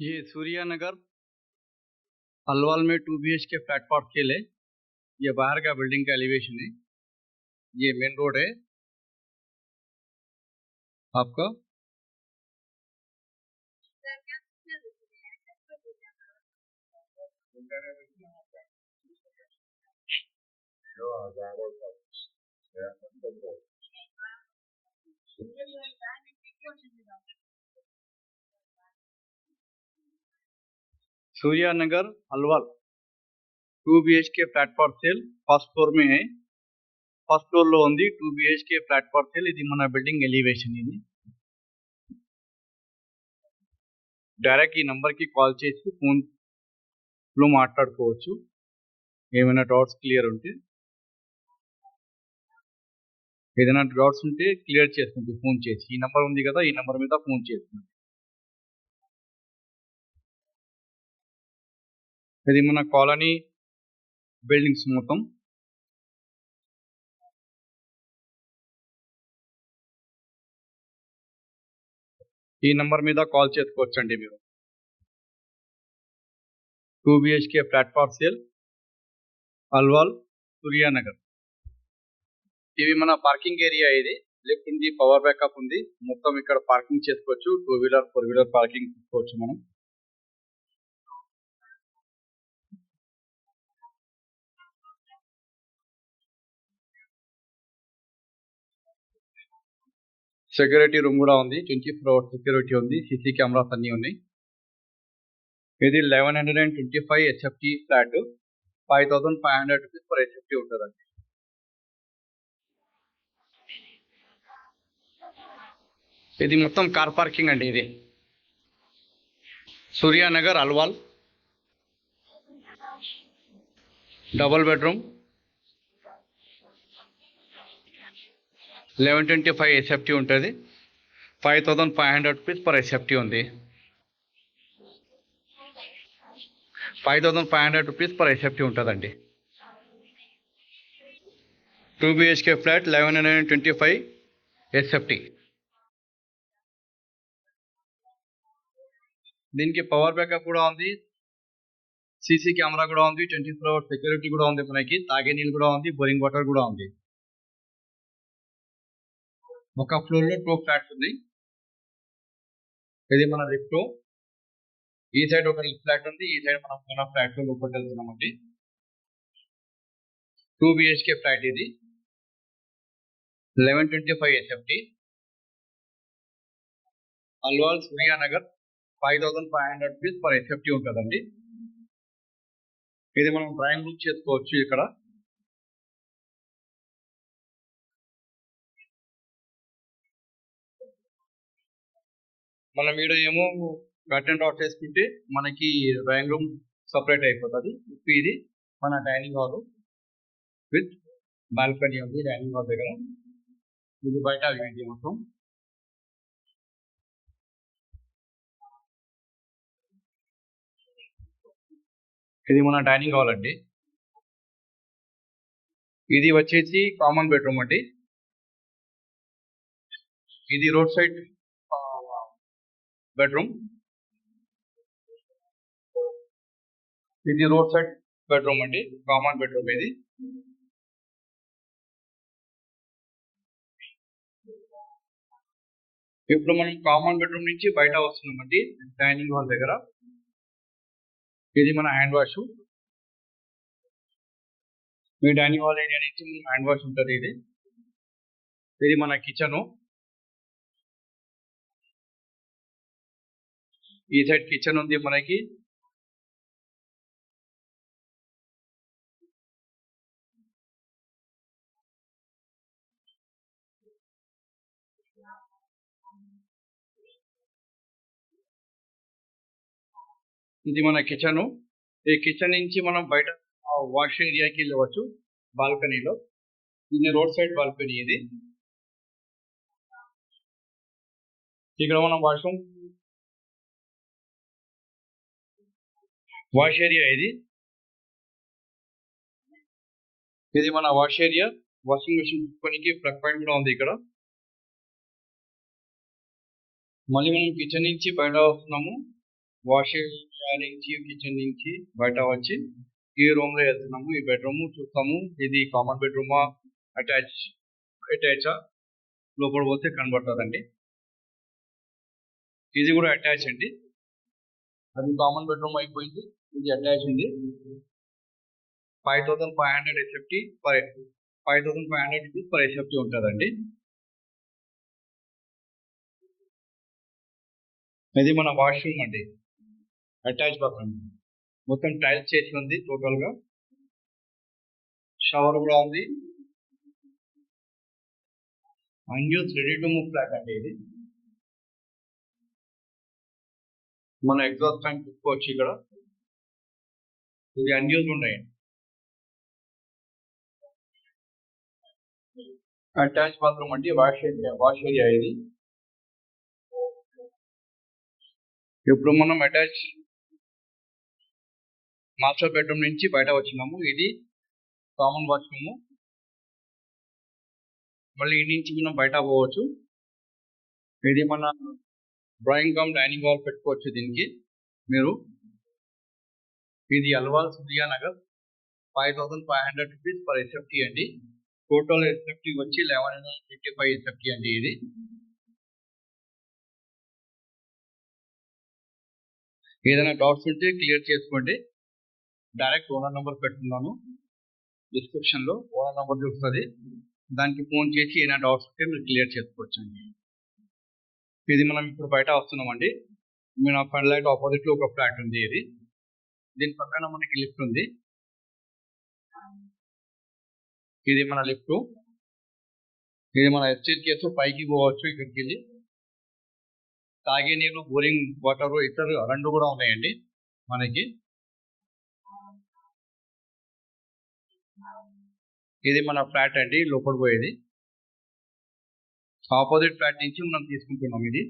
ये सूर्या नगर अलवाल में 2 BHK flat for cell है। ये बाहर का बिल्डिंग का एलिवेशन है। ये मेन रोड है आपका। Surya Nagar Alwal 2 BHK flat for sale first floor में है। ఫస్ట్ ఫ్లోర్ లో ఉంది 2 BHK ఫ్లాట్ ఫర్ సేల్। ఇది మన బిల్డింగ్ ఎలివేషన్। ఇది డైరెక్ట్ ఈ నంబర్ కి కాల్ చేసి ఫోన్ లో మాట్లాడుకోవచ్చు। ఏమైనా డౌట్స్ క్లియర్ ఉంటే, ఏదైనా డౌట్స్ ఉంటే క్లియర్ చేసుకుంటే ఫోన్ చేసి, ఈ నంబర్ ఉంది కదా, ఈ నంబర్ మీద ఫోన్ చేస్తుంది। ఇది మన కాలనీ బిల్డింగ్స్ మొత్తం। ఈ నంబర్ మీద కాల్ చేసుకోవచ్చండి మీరు। 2 BHK flat for sale Alwal Surya Nagar. ఇవి మన పార్కింగ్ ఏరియా। ఇది లిఫ్ట్ ఉంది, పవర్ బ్యాకప్ ఉంది, మొత్తం ఇక్కడ పార్కింగ్ చేసుకోవచ్చు। 2 వీలర్ 4 వీలర్ పార్కింగ్ చేసుకోవచ్చు మనం। సెక్యూరిటీ రూమ్ కూడా ఉంది, 24 అవర్స్ సెక్యూరిటీ ఉంది, సీసీ కెమెరాస్ అన్ని ఉన్నాయి। ఇది 1125 HFT flat, 5500 rupees per HFT ఉంటుందండి। ఇది మొత్తం కార్ పార్కింగ్ అండి। ఇది Surya Nagar Alwal, double bedroom, 1125 HFT ఉంటుంది, 5500 రూపీస్ పర్ HFT ఉంది। 5500 రూపీస్ పర్ HFT ఉంటుందండి। 2 BHK ఫ్లాట్ 1125 HFT। దీనికి పవర్ బ్యాకప్ కూడా ఉంది, సీసీ కెమెరా కూడా ఉంది, 24 అవర్స్ సెక్యూరిటీ కూడా ఉంది, మనకి తాగే నీళ్ళు కూడా ఉంది, బోరింగ్ వాటర్ కూడా ఉంది। ఒక ఫ్లోర్ లో 2 ఫ్లాట్స్ ఉంది। ఇది మన లిఫ్ట్, ఈ సైడ్ ఒక ఫ్లాట్ ఉంది, ఈ సైడ్ మనం మన ఫ్లాట్ లో లోపలికి వెళ్తున్నామండి। 2 BHK ఫ్లాట్ ఇది 1125 HFT Alwal Surya Nagar, 5500 rupees per HFT ఉంటుందండి। ఇది మనం డ్రాయింగ్ రూమ్ చేసుకోవచ్చు ఇక్కడ। మనం వీడియో ఏమో కర్టెన్ డాట్ చేసుకుంటే మనకి డ్రాయింగ్ రూమ్ సపరేట్ అయిపోతుంది। ఇది మన డైనింగ్ హాల్ విత్ బాల్కనీ ఉంది డైనింగ్ హాల్ దగ్గర। ఇది బయట వ్యూ మొత్తం। ఇది మన డైనింగ్ హాల్ అండి। ఇది వచ్చేసి కామన్ బెడ్రూమ్ అండి। ఇది రోడ్ సైడ్ బెడ్రూమ్, ఇది రోడ్ సైడ్ బెడ్రూమ్ అండి, కామన్ బెడ్రూమ్ ఇది। ఇప్పుడు మనం కామన్ బెడ్రూమ్ నుంచి బయట వస్తున్నామండి డైనింగ్ హాల్ దగ్గర। ఇది మన హ్యాండ్ వాష్, మీ డైనింగ్ హాల్ ఏరియా నుంచి హ్యాండ్ వాష్ ఉంటుంది ఇది। ఇది మన కిచెన్, ఈ సైడ్ కిచెన్ ఉంది మనకి। ఇది మన కిచెన్, ఈ కిచెన్ నుంచి మనం బయట వాష్ ఏరియాకి వెళ్ళవచ్చు బాల్కనీలో। ఇది రోడ్ సైడ్ బాల్కనీ ఇది। ఇక్కడ మనం వాష్ ఏరియా ఇది। ఇది మన వాష్ ఏరియా, వాషింగ్ మెషిన్ పెట్టుకోనికి ప్లగ్ పాయింట్ కూడా ఉంది ఇక్కడ। మళ్ళీ మనం కిచెన్ నుంచి బయట వస్తున్నాము, వాషింగ్ నుంచి కిచెన్ నుంచి బయట వచ్చి ఈ రూమ్ లో వెళ్తున్నాము. ఈ బెడ్రూమ్ చూస్తాము. ఇది కామన్ బెడ్రూమా అటాచా లోపల పోతే కనబడుతుందండి. ఇది కూడా అటాచ్ అండి. అది కామన్ బెడ్రూమ్ అయిపోయింది. ఇది అటాచ్ ఉంది. 5500 SFT per 5500 rupees per SFT ఉంటుందండి. ఇది మన వాష్రూమ్ అండి, అటాచ్ బాత్రూమ్. మొత్తం టైల్స్ చేసి ఉంది టోటల్ గా. షవర్ కూడా ఉంది. అన్యూస్ రెడీ టు మూవ్ ఫ్లాట్ అండి ఇది. మన ఎగ్జాస్ట్ ఫ్యాన్ చూసుకోవచ్చు ఇక్కడ. ఇది అన్యూస్ ఉన్నాయి. అటాచ్ బాత్రూమ్ అండి, వాష్ ఏరియా ఇది. ఇప్పుడు మనం అటాచ్ మాస్టర్ బెడ్రూమ్ నుంచి బయట వచ్చినాము. ఇది కామన్ వాష్రూమ్. మళ్ళీ ఈ నుంచి మనం బయట పోవచ్చు. ఇది మన డ్రాయింగ్ కమ్ డైనింగ్ హాల్ పెట్టుకోవచ్చు దీనికి మీరు. ఇది అల్వాల్ సూర్యా నగర్, 5500 రూపీస్ పర్ ఎస్ఎఫ్టీ అండి. టోటల్ ఎస్ఎఫ్టీ వచ్చి 1155 ఎస్ఎఫ్టీ అండి ఇది. ఏదైనా డౌట్స్ ఉంటే క్లియర్ చేసుకోండి. డైరెక్ట్ ఓనర్ నెంబర్ పెట్టుకున్నాను డిస్క్రిప్షన్ లో. ఓనర్ నెంబర్ చూస్తుంది, దానికి ఫోన్ చేసి ఏదైనా డౌట్స్ ఉంటే మీరు క్లియర్ చేసుకోవచ్చు అండి. ఇది మనం ఇప్పుడు బయట వస్తున్నామండి. మన ఫన్ లైట్ ఆపోజిట్ లో ఒక ఫ్లాట్ ఉంది ఇది. దీని పక్కన మనకి లిఫ్ట్ ఉంది. ఇది మన లిఫ్ట్. ఇది మన ఎస్టేట్ కేసు పైకి పోవచ్చు. ఇక్కడికి వెళ్ళి తాగే నీళ్ళు, బోరింగ్ వాటర్, ఇతర రెండు కూడా ఉన్నాయండి మనకి. ఇది మన ఫ్లాట్ అండి, లోపల పోయేది. ఆపోజిట్ ఫ్లాట్ నుంచి మనం తీసుకుంటున్నాం ఇది.